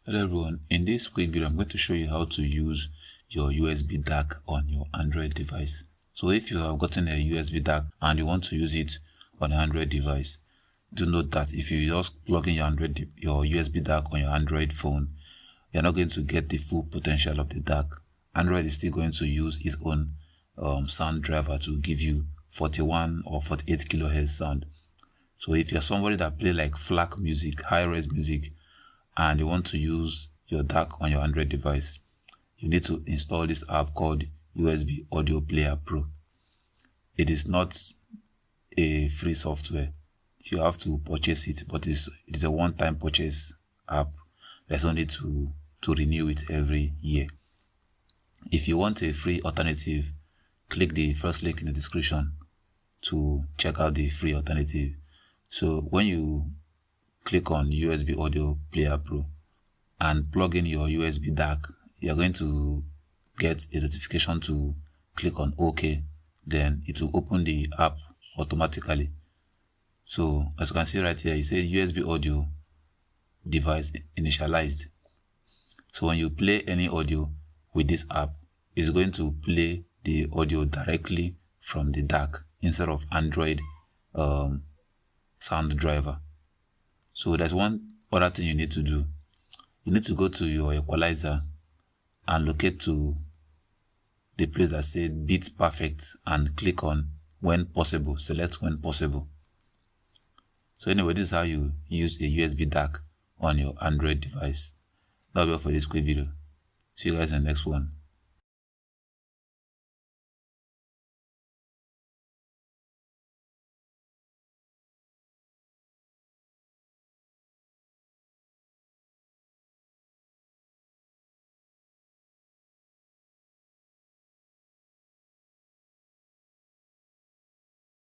Hello everyone, in this quick video I'm going to show you how to use your USB DAC on your Android device. So if you have gotten a USB DAC and you want to use it on an Android device, do note that if you just plug in your USB DAC on your Android phone, you're not going to get the full potential of the DAC. Android is still going to use its own sound driver to give you 41 or 48 kHz sound. So if you're somebody that play like FLAC music, high-res music, and you want to use your DAC on your Android device, you need to install this app called USB Audio Player Pro. It is not a free software. You have to purchase it, but it is a one-time purchase app. There's only to renew it every year. If you want a free alternative, click the first link in the description to check out the free alternative. So when you click on USB Audio Player Pro and plug in your USB DAC, you're going to get a notification to click on OK. Then it will open the app automatically. So as you can see right here, it says USB audio device initialized. So when you play any audio with this app, it's going to play the audio directly from the DAC instead of Android sound driver. So there's one other thing you need to do. You need to go to your equalizer and locate to the place that says Beat Perfect and click on when possible. Select when possible. So anyway, this is how you use a USB DAC on your Android device. That'll be all for this quick video. See you guys in the next one.